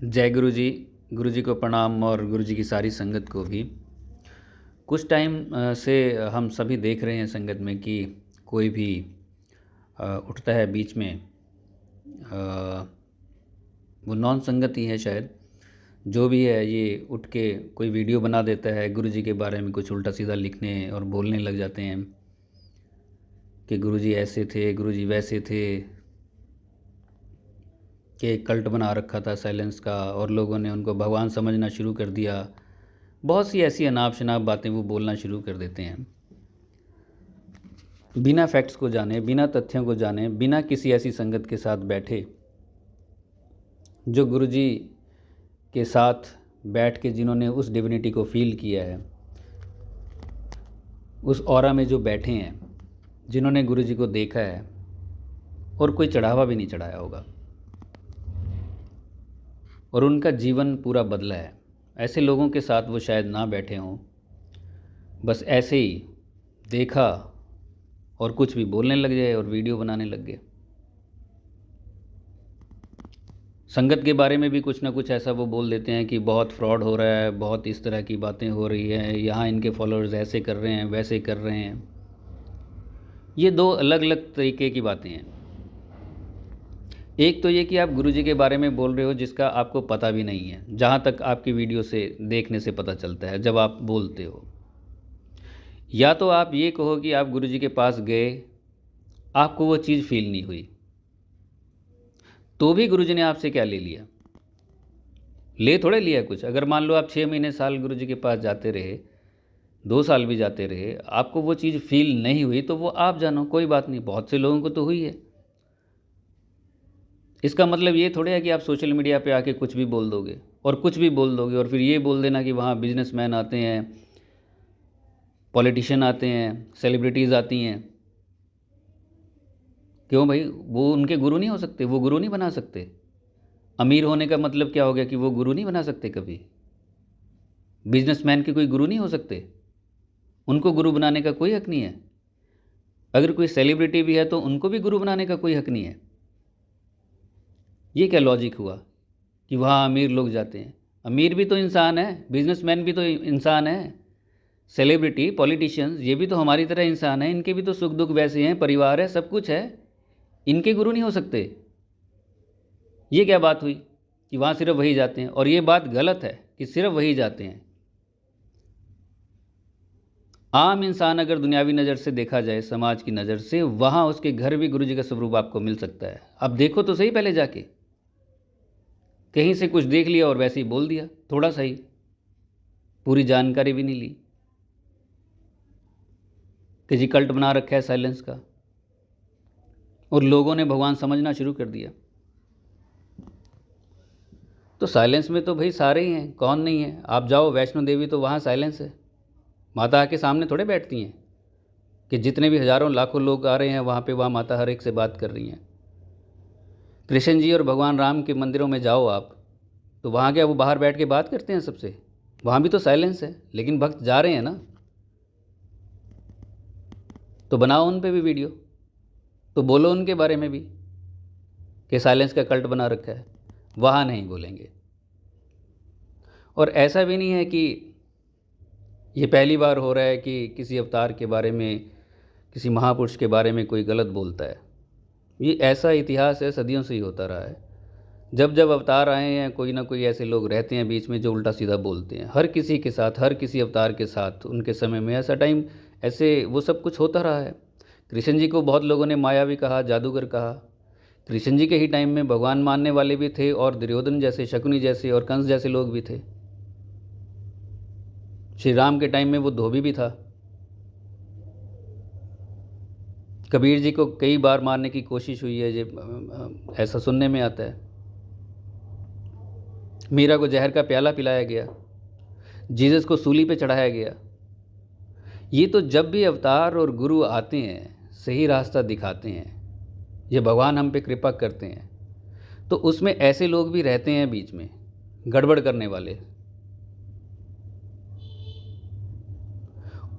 जय गुरु जी को प्रणाम और गुरु जी की सारी संगत को भी। कुछ टाइम से हम सभी देख रहे हैं संगत में कि कोई भी उठता है बीच में, वो नॉन संगत ही है शायद, जो भी है, ये उठ के कोई वीडियो बना देता है गुरु जी के बारे में, कुछ उल्टा सीधा लिखने और बोलने लग जाते हैं कि गुरु जी ऐसे थे, गुरु जी वैसे थे, कि एक कल्ट बना रखा था साइलेंस का और लोगों ने उनको भगवान समझना शुरू कर दिया। बहुत सी ऐसी अनाप शनाप बातें वो बोलना शुरू कर देते हैं, बिना फैक्ट्स को जाने, बिना तथ्यों को जाने, बिना किसी ऐसी संगत के साथ बैठे जो गुरु जी के साथ बैठ के जिन्होंने उस डिविनिटी को फील किया है, उस ऑरा में जो बैठे हैं, जिन्होंने गुरु जी को देखा है और कोई चढ़ावा भी नहीं चढ़ाया होगा और उनका जीवन पूरा बदला है। ऐसे लोगों के साथ वो शायद ना बैठे हों, बस ऐसे ही देखा और कुछ भी बोलने लग जाए और वीडियो बनाने लग गए। संगत के बारे में भी कुछ ना कुछ ऐसा वो बोल देते हैं कि बहुत फ्रॉड हो रहा है, बहुत इस तरह की बातें हो रही हैं, यहाँ इनके फॉलोअर्स ऐसे कर रहे हैं, वैसे कर रहे हैं। ये दो अलग अलग तरीके की बातें हैं। एक तो ये कि आप गुरुजी के बारे में बोल रहे हो जिसका आपको पता भी नहीं है, जहाँ तक आपकी वीडियो से देखने से पता चलता है जब आप बोलते हो। या तो आप ये कहो कि आप गुरुजी के पास गए, आपको वो चीज़ फील नहीं हुई, तो भी गुरुजी ने आपसे क्या ले लिया? ले थोड़े लिया कुछ। अगर मान लो आप 6 महीने साल गुरुजी के पास जाते रहे, 2 साल भी जाते रहे, आपको वो चीज़ फील नहीं हुई, तो वो आप जानो, कोई बात नहीं। बहुत से लोगों को तो हुई है। इसका मतलब ये थोड़े है कि आप सोशल मीडिया पे आके कुछ भी बोल दोगे और कुछ भी बोल दोगे और फिर ये बोल देना कि वहाँ बिजनेसमैन आते हैं, पॉलिटिशियन आते हैं, सेलिब्रिटीज़ आती हैं। क्यों भाई? वो उनके गुरु नहीं हो सकते? वो गुरु नहीं बना सकते? अमीर होने का मतलब क्या हो गया कि वो गुरु नहीं बना सकते कभी? बिजनेसमैन के कोई गुरु नहीं हो सकते? उनको गुरु बनाने का कोई हक नहीं है। अगर कोई सेलिब्रिटी भी है तो उनको भी गुरु बनाने का कोई हक नहीं है। ये क्या लॉजिक हुआ कि वहाँ अमीर लोग जाते हैं? अमीर भी तो इंसान है, बिजनेसमैन भी तो इंसान है, सेलिब्रिटी, पॉलिटिशियंस, ये भी तो हमारी तरह इंसान है। इनके भी तो सुख दुख वैसे हैं, परिवार है, सब कुछ है। इनके गुरु नहीं हो सकते? ये क्या बात हुई कि वहाँ सिर्फ वही जाते हैं? और ये बात गलत है कि सिर्फ वही जाते हैं। आम इंसान अगर दुनियावी नज़र से देखा जाए, समाज की नज़र से, वहाँ उसके घर भी गुरु जी का स्वरूप आपको मिल सकता है। अब देखो तो सही, पहले जाके कहीं से कुछ देख लिया और वैसे ही बोल दिया, थोड़ा सा ही, पूरी जानकारी भी नहीं ली कि जी कल्ट बना रखा है साइलेंस का, और लोगों ने भगवान समझना शुरू कर दिया। तो साइलेंस में तो भाई सारे ही हैं, कौन नहीं है? आप जाओ वैष्णो देवी, तो वहाँ साइलेंस है। माता आके सामने थोड़े बैठती हैं कि जितने भी हज़ारों लाखों लोग आ रहे हैं वहाँ पे, वहाँ माता हर एक से बात कर रही हैं। कृष्ण जी और भगवान राम के मंदिरों में जाओ आप, तो वहाँ क्या वो बाहर बैठ के बात करते हैं सबसे? वहाँ भी तो साइलेंस है, लेकिन भक्त जा रहे हैं ना, तो बनाओ उन पे भी वीडियो, तो बोलो उनके बारे में भी कि साइलेंस का कल्ट बना रखा है। वहाँ नहीं बोलेंगे। और ऐसा भी नहीं है कि ये पहली बार हो रहा है कि किसी अवतार के बारे में, किसी महापुरुष के बारे में कोई गलत बोलता है। ये ऐसा इतिहास है, सदियों से ही होता रहा है। जब जब अवतार आए हैं, कोई ना कोई ऐसे लोग रहते हैं बीच में जो उल्टा सीधा बोलते हैं। हर किसी के साथ, हर किसी अवतार के साथ उनके समय में ऐसा टाइम, ऐसे वो सब कुछ होता रहा है। कृष्ण जी को बहुत लोगों ने मायावी कहा, जादूगर कहा। कृष्ण जी के ही टाइम में भगवान मानने वाले भी थे, और दुर्योधन जैसे, शकुनी जैसे और कंस जैसे लोग भी थे। श्री राम के टाइम में वो धोबी भी था। कबीर जी को कई बार मारने की कोशिश हुई है, ऐसा सुनने में आता है। मीरा को जहर का प्याला पिलाया गया, जीसस को सूली पे चढ़ाया गया। ये तो जब भी अवतार और गुरु आते हैं, सही रास्ता दिखाते हैं, ये भगवान हम पे कृपा करते हैं, तो उसमें ऐसे लोग भी रहते हैं बीच में, गड़बड़ करने वाले।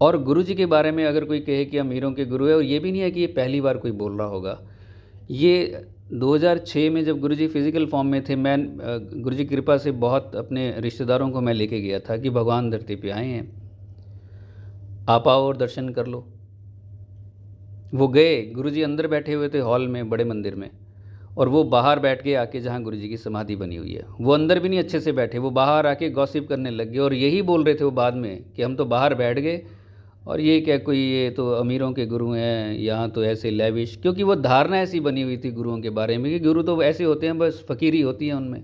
और गुरु जी के बारे में अगर कोई कहे कि अमीरों के गुरु है, और ये भी नहीं है कि ये पहली बार कोई बोल रहा होगा, ये 2006 में जब गुरुजी फिज़िकल फॉर्म में थे, मैं गुरुजी की कृपा से बहुत अपने रिश्तेदारों को मैं लेके गया था कि भगवान धरती पे आए हैं, आप आओ और दर्शन कर लो। वो गए, गुरुजी अंदर बैठे हुए थे हॉल में बड़े मंदिर में, और वो बाहर बैठ के आके जहाँ गुरुजी की समाधि बनी हुई है, वो अंदर भी नहीं अच्छे से बैठे, वो बाहर आके गॉसिप करने लग गए और यही बोल रहे थे वो बाद में कि हम तो बाहर बैठ गए और ये क्या, कोई ये तो अमीरों के गुरु हैं, यहाँ तो ऐसे लेविश, क्योंकि वो धारणा ऐसी बनी हुई थी गुरुओं के बारे में कि गुरु तो ऐसे होते हैं, बस फकीरी होती है उनमें।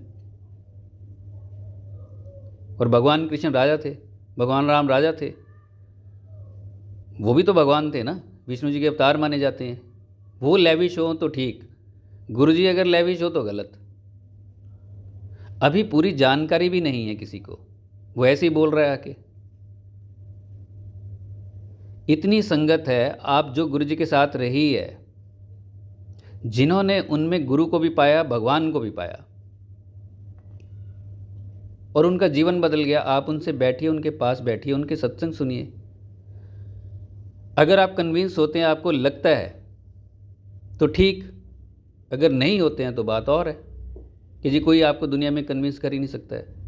और भगवान कृष्ण राजा थे, भगवान राम राजा थे, वो भी तो भगवान थे ना, विष्णु जी के अवतार माने जाते हैं। वो लेविश हो तो ठीक, गुरुजी अगर लेविश हो तो गलत। अभी पूरी जानकारी भी नहीं है किसी को, वो ऐसे ही बोल रहा है आके। इतनी संगत है, आप जो गुरुजी के साथ रही है, जिन्होंने उनमें गुरु को भी पाया, भगवान को भी पाया, और उनका जीवन बदल गया, आप उनसे बैठिए, उनके पास बैठिए, उनके सत्संग सुनिए। अगर आप कन्विंस होते हैं, आपको लगता है तो ठीक, अगर नहीं होते हैं तो बात और है कि जी कोई आपको दुनिया में कन्विंस कर ही नहीं सकता है।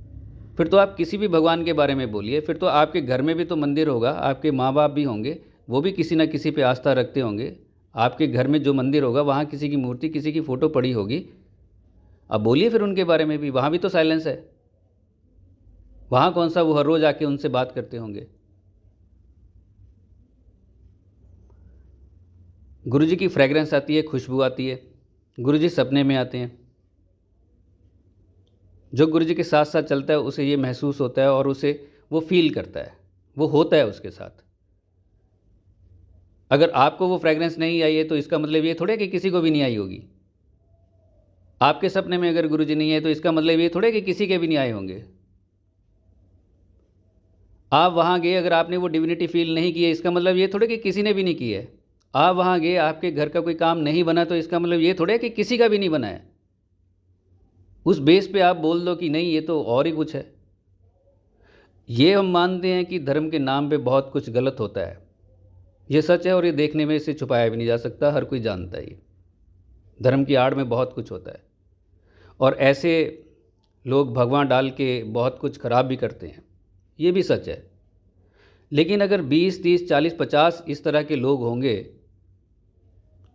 फिर तो आप किसी भी भगवान के बारे में बोलिए, फिर तो आपके घर में भी तो मंदिर होगा, आपके माँ बाप भी होंगे, वो भी किसी ना किसी पे आस्था रखते होंगे। आपके घर में जो मंदिर होगा वहाँ किसी की मूर्ति, किसी की फ़ोटो पड़ी होगी, आप बोलिए फिर उनके बारे में भी। वहाँ भी तो साइलेंस है, वहाँ कौन सा वो हर रोज़ आके उनसे बात करते होंगे। गुरुजी की फ्रेगरेंस आती है, खुशबू आती है, गुरुजी सपने में आते हैं। जो गुरुजी के साथ साथ चलता है उसे ये महसूस होता है और उसे वो फील करता है, वो होता है उसके साथ। अगर आपको वो फ्रेगरेंस नहीं आई है तो इसका मतलब ये थोड़े कि किसी को भी नहीं आई होगी। आपके सपने में अगर गुरुजी नहीं है तो इसका मतलब ये थोड़े कि किसी के भी नहीं आए होंगे। आप वहाँ गए, अगर आपने वो डिविनिटी फील नहीं की है, इसका मतलब ये थोड़े कि किसी ने भी नहीं की है। आप वहाँ गए, आपके घर का कोई काम नहीं बना तो इसका मतलब ये थोड़े कि किसी का भी नहीं बना है। उस बेस पे आप बोल दो कि नहीं ये तो और ही कुछ है। ये हम मानते हैं कि धर्म के नाम पे बहुत कुछ गलत होता है, ये सच है और ये देखने में इसे छुपाया भी नहीं जा सकता, हर कोई जानता है। ये धर्म की आड़ में बहुत कुछ होता है और ऐसे लोग भगवान डाल के बहुत कुछ खराब भी करते हैं, ये भी सच है। लेकिन अगर 20, 30, 40, 50 इस तरह के लोग होंगे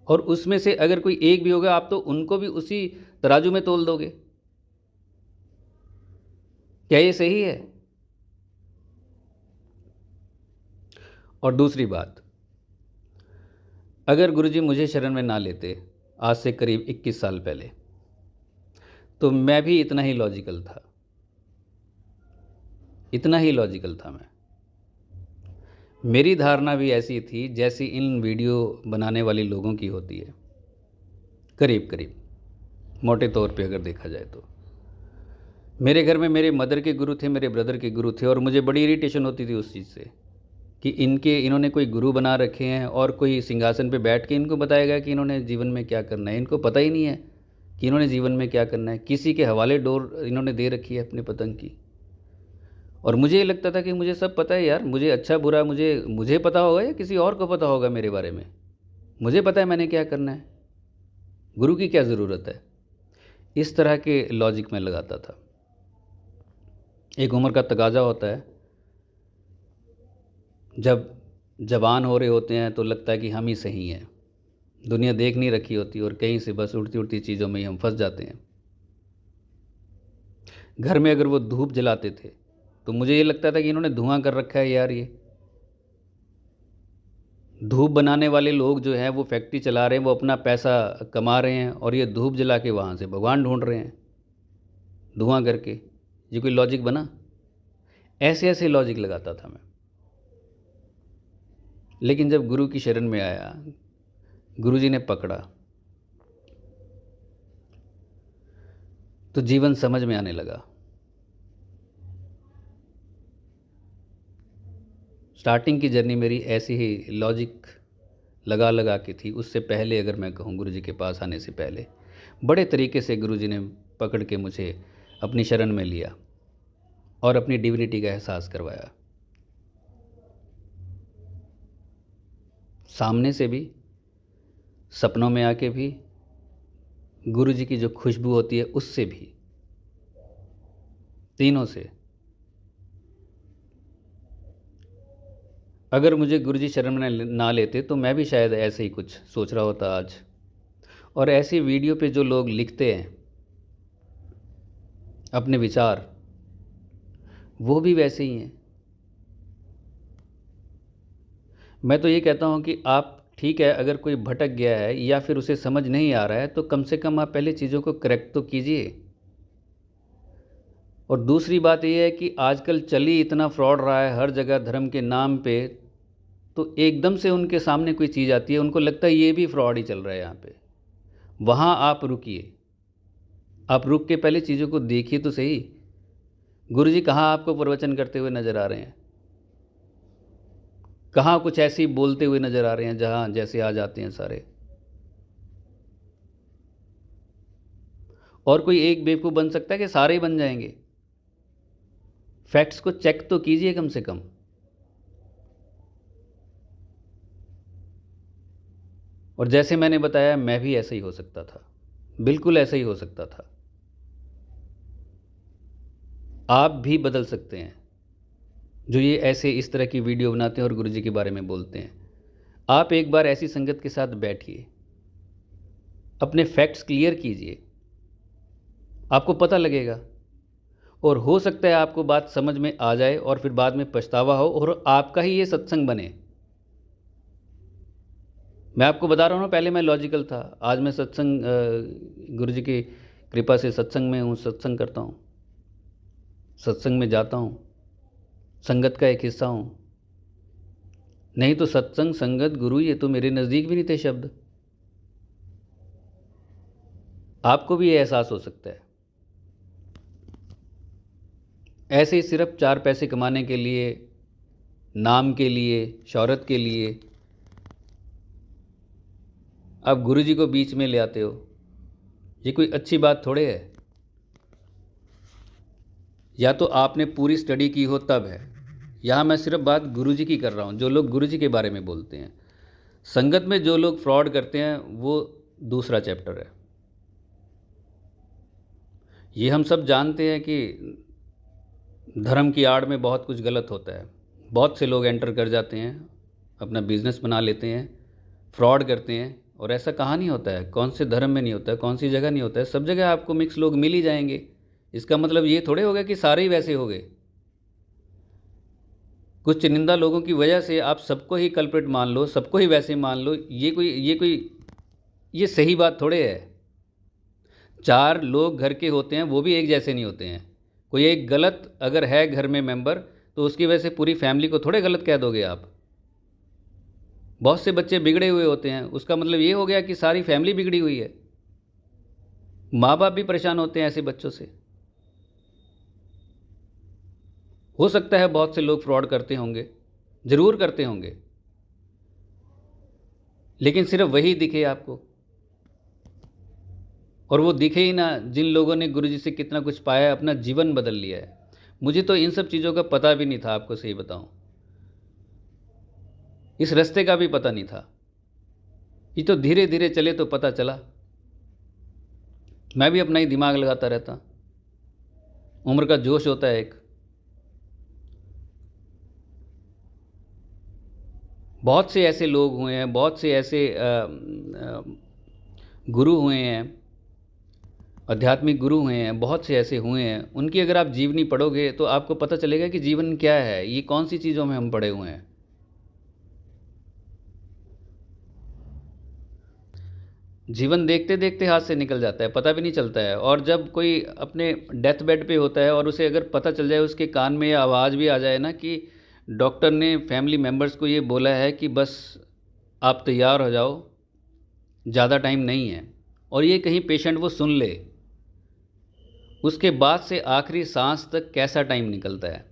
और उसमें से अगर कोई एक भी होगा, आप तो उनको भी उसी तराजू में तोल दोगे। क्या ये सही है? और दूसरी बात, अगर गुरुजी मुझे शरण में ना लेते आज से करीब 21 साल पहले, तो मैं भी इतना ही लॉजिकल था, इतना ही लॉजिकल था मैं। मेरी धारणा भी ऐसी थी जैसी इन वीडियो बनाने वाले लोगों की होती है, करीब करीब, मोटे तौर पे अगर देखा जाए तो। मेरे घर में मेरे मदर के गुरु थे, मेरे ब्रदर के गुरु थे, और मुझे बड़ी इरिटेशन होती थी उस चीज़ से कि इन्होंने कोई गुरु बना रखे हैं और कोई सिंहासन पे बैठ के इनको बताएगा कि इन्होंने जीवन में क्या करना है। इनको पता ही नहीं है कि इन्होंने जीवन में क्या करना है, किसी के हवाले डोर इन्होंने दे रखी है अपने पतंग की। और मुझे ये लगता था कि मुझे सब पता है यार, मुझे अच्छा बुरा मुझे पता होगा या किसी और को पता होगा मेरे बारे में, मुझे पता है मैंने क्या करना है, गुरु की क्या ज़रूरत है। इस तरह के लॉजिक में लगाता था। एक उम्र का तकाजा होता है, जब जवान हो रहे होते हैं तो लगता है कि हम ही सही हैं, दुनिया देख नहीं रखी होती और कहीं से बस उड़ती उड़ती चीज़ों में ही हम फंस जाते हैं। घर में अगर वो धूप जलाते थे तो मुझे ये लगता था कि इन्होंने धुआं कर रखा है यार, ये धूप बनाने वाले लोग जो हैं वो फैक्ट्री चला रहे हैं, वो अपना पैसा कमा रहे हैं और ये धूप जला के वहाँ से भगवान ढूंढ रहे हैं धुआं करके। ये कोई लॉजिक बना? ऐसे ऐसे लॉजिक लगाता था मैं। लेकिन जब गुरु की शरण में आया, गुरुजी ने पकड़ा, तो जीवन समझ में आने लगा। स्टार्टिंग की जर्नी मेरी ऐसी ही लॉजिक लगा लगा के थी। उससे पहले अगर मैं कहूँ, गुरुजी के पास आने से पहले बड़े तरीके से गुरुजी ने पकड़ के मुझे अपनी शरण में लिया और अपनी डिविनिटी का एहसास करवाया, सामने से भी, सपनों में आके भी, गुरु जी की जो खुशबू होती है उससे भी, तीनों से। अगर मुझे गुरु जी शरण में ना लेते तो मैं भी शायद ऐसे ही कुछ सोच रहा होता आज। और ऐसी वीडियो पे जो लोग लिखते हैं अपने विचार, वो भी वैसे ही हैं। मैं तो ये कहता हूँ कि आप ठीक है, अगर कोई भटक गया है या फिर उसे समझ नहीं आ रहा है तो कम से कम आप पहले चीज़ों को करेक्ट तो कीजिए। और दूसरी बात यह है कि आजकल चली इतना फ्रॉड रहा है हर जगह धर्म के नाम पे, तो एकदम से उनके सामने कोई चीज़ आती है, उनको लगता है ये भी फ्रॉड ही चल रहा है यहाँ पे। वहाँ आप रुकिए, आप रुक के पहले चीज़ों को देखिए तो सही। गुरु जी कहाँ आपको प्रवचन करते हुए नज़र आ रहे हैं? कहाँ कुछ ऐसे ही बोलते हुए नज़र आ रहे हैं जहाँ जैसे आ जाते हैं सारे? और कोई एक बेवकूफ़ बन सकता है कि सारे ही बन जाएंगे? फैक्ट्स को चेक तो कीजिए कम से कम। और जैसे मैंने बताया, मैं भी ऐसा ही हो सकता था, बिल्कुल ऐसा ही हो सकता था। आप भी बदल सकते हैं, जो ये ऐसे इस तरह की वीडियो बनाते हैं और गुरु जी के बारे में बोलते हैं। आप एक बार ऐसी संगत के साथ बैठिए, अपने फैक्ट्स क्लियर कीजिए, आपको पता लगेगा। और हो सकता है आपको बात समझ में आ जाए और फिर बाद में पछतावा हो और आपका ही ये सत्संग बने। मैं आपको बता रहा हूँ ना, पहले मैं लॉजिकल था, आज मैं सत्संग गुरु जी की कृपा से सत्संग में हूँ, सत्संग करता हूँ, सत्संग में जाता हूँ, संगत का एक हिस्सा हूँ। नहीं तो सत्संग, संगत, गुरु ये तो मेरे नज़दीक भी नहीं थे शब्द। आपको भी ये एहसास हो सकता है। ऐसे ही सिर्फ 4 पैसे कमाने के लिए, नाम के लिए, शोहरत के लिए आप गुरु जी को बीच में ले आते हो, ये कोई अच्छी बात थोड़े है। या तो आपने पूरी स्टडी की हो तब है। यहाँ मैं सिर्फ बात गुरु जी की कर रहा हूँ, जो लोग गुरु जी के बारे में बोलते हैं। संगत में जो लोग फ्रॉड करते हैं वो दूसरा चैप्टर है। ये हम सब जानते हैं कि धर्म की आड़ में बहुत कुछ गलत होता है। बहुत से लोग एंटर कर जाते हैं, अपना बिजनेस बना लेते हैं, फ्रॉड करते हैं। और ऐसा कहाँ नहीं होता है, कौन से धर्म में नहीं होता है, कौन सी जगह नहीं होता है, सब जगह आपको मिक्स लोग मिल ही जाएंगे। इसका मतलब ये थोड़े होगा कि सारे ही वैसे हो गए। कुछ चुनिंदा लोगों की वजह से आप सबको ही कल्प्रिट मान लो, सबको ही वैसे मान लो, ये सही बात थोड़े है। 4 लोग घर के होते हैं, वो भी एक जैसे नहीं होते हैं। कोई एक गलत अगर है घर में मेंबर, तो उसकी वजह से पूरी फैमिली को थोड़े गलत कह दोगे आप। बहुत से बच्चे बिगड़े हुए होते हैं, उसका मतलब ये हो गया कि सारी फैमिली बिगड़ी हुई है। माँ बाप भी परेशान होते हैं ऐसे बच्चों से। हो सकता है बहुत से लोग फ्रॉड करते होंगे, ज़रूर करते होंगे, लेकिन सिर्फ वही दिखे आपको। और वो दिखे ही ना जिन लोगों ने गुरु जी से कितना कुछ पाया है, अपना जीवन बदल लिया है। मुझे तो इन सब चीज़ों का पता भी नहीं था, आपको सही बताऊं, इस रास्ते का भी पता नहीं था। ये तो धीरे धीरे चले तो पता चला। मैं भी अपना ही दिमाग लगाता रहता, उम्र का जोश होता है एक। बहुत से ऐसे लोग हुए हैं, बहुत से ऐसे गुरु हुए हैं, आध्यात्मिक गुरु हुए हैं, बहुत से ऐसे हुए हैं। उनकी अगर आप जीवनी पढ़ोगे तो आपको पता चलेगा कि जीवन क्या है, ये कौन सी चीज़ों में हम पड़े हुए हैं। जीवन देखते देखते हाथ से निकल जाता है, पता भी नहीं चलता है। और जब कोई अपने डेथ बेड पे होता है और उसे अगर पता चल जाए, उसके कान में आवाज़ भी आ जाए ना कि डॉक्टर ने फैमिली मेम्बर्स को ये बोला है कि बस आप तैयार हो जाओ, ज़्यादा टाइम नहीं है, और ये कहीं पेशेंट वो सुन ले, उसके बाद से आखिरी सांस तक कैसा टाइम निकलता है,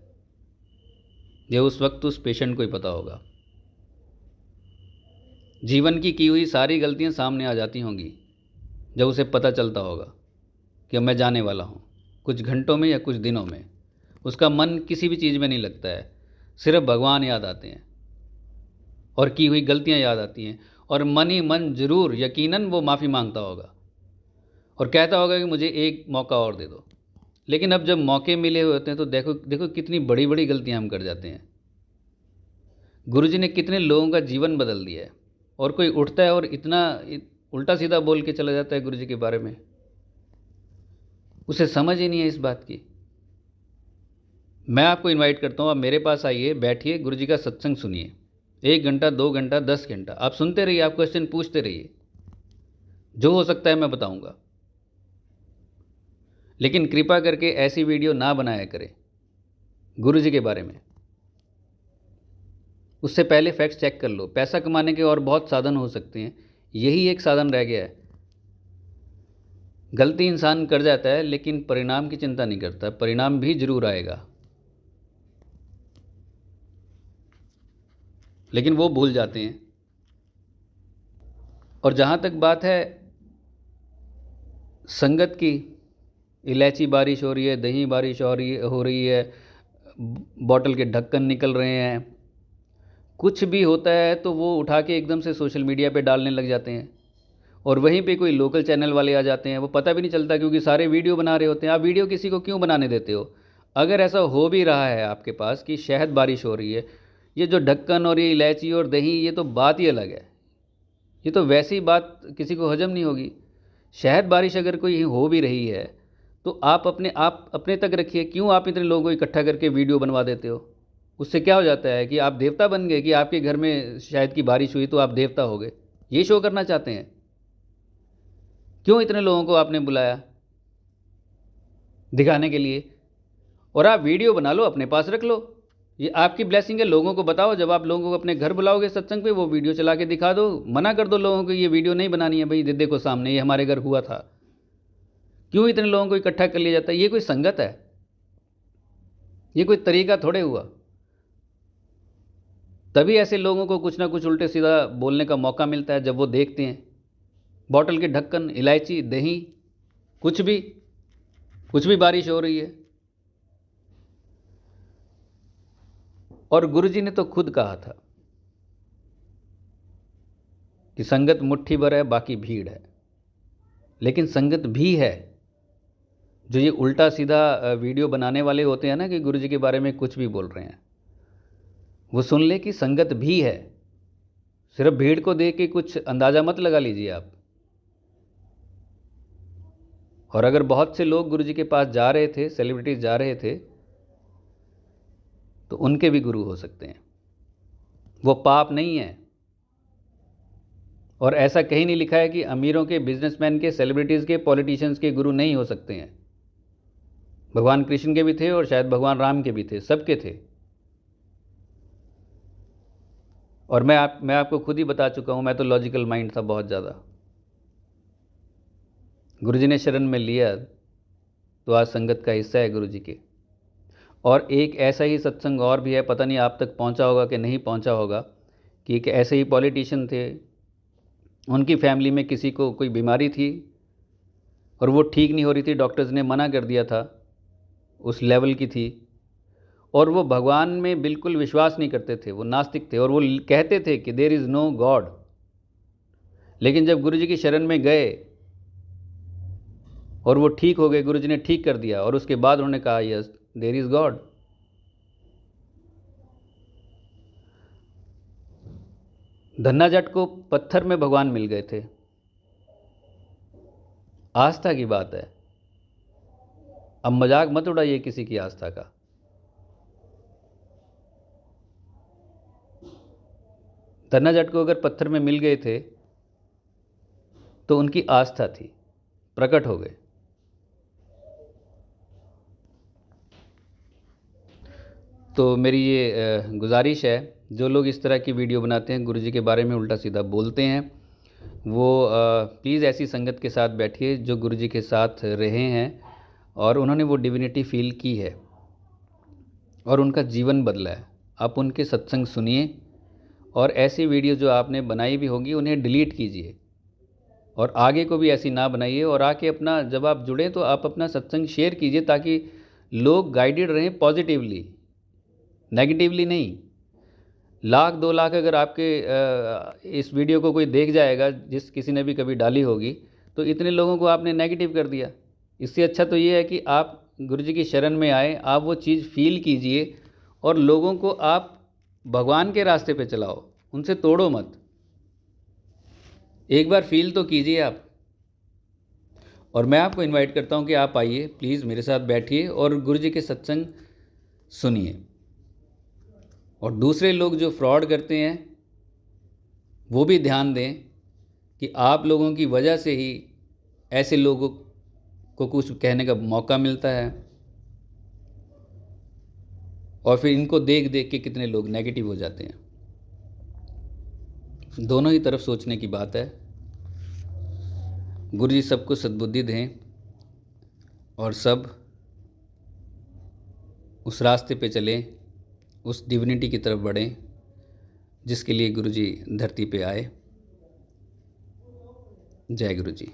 ये उस वक्त उस पेशेंट को ही पता होगा। जीवन की हुई सारी गलतियां सामने आ जाती होंगी जब उसे पता चलता होगा कि अब मैं जाने वाला हूँ, कुछ घंटों में या कुछ दिनों में। उसका मन किसी भी चीज़ में नहीं लगता है, सिर्फ भगवान याद आते हैं और की हुई गलतियाँ याद आती हैं। और मन ही मन ज़रूर यकीनन वो माफ़ी मांगता होगा, और कहता होगा कि मुझे एक मौका और दे दो। लेकिन अब जब मौके मिले हुए होते हैं तो देखो देखो कितनी बड़ी बड़ी गलतियां हम कर जाते हैं। गुरुजी ने कितने लोगों का जीवन बदल दिया है, और कोई उठता है और इतना उल्टा सीधा बोल के चला जाता है गुरुजी के बारे में, उसे समझ ही नहीं है इस बात की। मैं आपको इनवाइट करता हूँ, आप मेरे पास आइए, बैठिए, गुरुजी का सत्संग सुनिए, 1 घंटा 2 घंटा 10 घंटा आप सुनते रहिए, आप क्वेश्चन पूछते रहिए, जो हो सकता है मैं बताऊंगा। लेकिन कृपा करके ऐसी वीडियो ना बनाया करें गुरुजी के बारे में। उससे पहले फैक्ट्स चेक कर लो। पैसा कमाने के और बहुत साधन हो सकते हैं, यही एक साधन रह गया है। गलती इंसान कर जाता है लेकिन परिणाम की चिंता नहीं करता, परिणाम भी जरूर आएगा, लेकिन वो भूल जाते हैं। और जहाँ तक बात है संगत की, इलायची बारिश हो रही है, दही बारिश हो रही है, बॉटल के ढक्कन निकल रहे हैं, कुछ भी होता है तो वो उठा के एकदम से सोशल मीडिया पे डालने लग जाते हैं, और वहीं पे कोई लोकल चैनल वाले आ जाते हैं, वो पता भी नहीं चलता क्योंकि सारे वीडियो बना रहे होते हैं। आप वीडियो किसी को क्यों बनाने देते हो? अगर ऐसा हो भी रहा है आपके पास कि शहद बारिश हो रही है, ये जो ढक्कन और ये इलायची और दही, ये तो बात ही अलग है, ये तो वैसी बात किसी को हजम नहीं होगी। शहद बारिश अगर कोई हो भी रही है तो आप अपने तक रखिए, क्यों आप इतने लोगों को इकट्ठा करके वीडियो बनवा देते हो? उससे क्या हो जाता है कि आप देवता बन गए, कि आपके घर में शहद की बारिश हुई तो आप देवता हो गए। ये शो करना चाहते हैं? क्यों इतने लोगों को आपने बुलाया दिखाने के लिए? और आप वीडियो बना लो, अपने पास रख लो, ये आपकी ब्लेसिंग है, लोगों को बताओ। जब आप लोगों को अपने घर बुलाओगे सत्संग पे, वो वीडियो चला के दिखा दो, मना कर दो लोगों को ये वीडियो नहीं बनानी है भाई, देखो सामने ये हमारे घर हुआ था। क्यों इतने लोगों को इकट्ठा कर लिया जाता है? ये कोई संगत है? ये कोई तरीका थोड़े हुआ। तभी ऐसे लोगों को कुछ ना कुछ उल्टे सीधा बोलने का मौका मिलता है, जब वो देखते हैं बॉटल के ढक्कन, इलायची, दही, कुछ भी बारिश हो रही है। और गुरुजी ने तो खुद कहा था कि संगत मुट्ठी भर है, बाकी भीड़ है। लेकिन संगत भी है, जो ये उल्टा सीधा वीडियो बनाने वाले होते हैं ना, कि गुरुजी के बारे में कुछ भी बोल रहे हैं, वो सुन ले कि संगत भी है। सिर्फ भीड़ को देख के कुछ अंदाज़ा मत लगा लीजिए आप। और अगर बहुत से लोग गुरुजी के पास जा रहे थे, सेलिब्रिटीज जा रहे थे, तो उनके भी गुरु हो सकते हैं, वो पाप नहीं है। और ऐसा कहीं नहीं लिखा है कि अमीरों के, बिजनेसमैन के, सेलिब्रिटीज़ के, पॉलिटिशियंस के गुरु नहीं हो सकते हैं। भगवान कृष्ण के भी थे और शायद भगवान राम के भी थे, सबके थे। और मैं आपको खुद ही बता चुका हूँ, मैं तो लॉजिकल माइंड था बहुत ज़्यादा। गुरुजी ने शरण में लिया तो आज संगत का हिस्सा है गुरुजी के। और एक ऐसा ही सत्संग और भी है, पता नहीं आप तक पहुंचा होगा कि नहीं पहुंचा होगा, कि एक ऐसे ही पॉलिटिशियन थे, उनकी फैमिली में किसी को कोई बीमारी थी और वो ठीक नहीं हो रही थी, डॉक्टर्स ने मना कर दिया था, उस लेवल की थी, और वो भगवान में बिल्कुल विश्वास नहीं करते थे, वो नास्तिक थे, और वो कहते थे कि देयर इज़ नो गॉड। लेकिन जब गुरुजी की शरण में गए और वो ठीक हो गए, गुरुजी ने ठीक कर दिया, और उसके बाद उन्होंने कहा yes there is God. Dhanna Jat को पत्थर में भगवान मिल गए थे। आस्था की बात है, अब मजाक मत उड़ाइए किसी की आस्था का। धन्ना जट को अगर पत्थर में मिल गए थे तो उनकी आस्था थी, प्रकट हो गए। तो मेरी ये गुजारिश है, जो लोग इस तरह की वीडियो बनाते हैं, गुरुजी के बारे में उल्टा सीधा बोलते हैं, वो प्लीज़ ऐसी संगत के साथ बैठिए जो गुरुजी के साथ रहे हैं और उन्होंने वो डिविनिटी फील की है और उनका जीवन बदला है। आप उनके सत्संग सुनिए, और ऐसी वीडियो जो आपने बनाई भी होगी उन्हें डिलीट कीजिए, और आगे को भी ऐसी ना बनाइए। और आके अपना, जब आप जुड़ें तो आप अपना सत्संग शेयर कीजिए, ताकि लोग गाइडेड रहें पॉजिटिवली, नेगेटिवली नहीं। 1,00,000 2 लाख अगर आपके इस वीडियो को कोई देख जाएगा, जिस किसी ने भी कभी डाली होगी, तो इतने लोगों को आपने नेगेटिव कर दिया। इससे अच्छा तो ये है कि आप गुरु जी की शरण में आए, आप वो चीज़ फील कीजिए और लोगों को आप भगवान के रास्ते पे चलाओ, उनसे तोड़ो मत। एक बार फील तो कीजिए आप। और मैं आपको इनवाइट करता हूँ कि आप आइए, प्लीज़ मेरे साथ बैठिए और गुरु जी के सत्संग सुनिए। और दूसरे लोग जो फ्रॉड करते हैं वो भी ध्यान दें कि आप लोगों की वजह से ही ऐसे लोगों को कुछ कहने का मौका मिलता है, और फिर इनको देख देख के कितने लोग नेगेटिव हो जाते हैं। दोनों ही तरफ सोचने की बात है। गुरु जी सबको सद्बुद्धि दें और सब उस रास्ते पे चलें, उस डिविनिटी की तरफ बढ़ें जिसके लिए गुरु जी धरती पे आए। जय गुरु जी।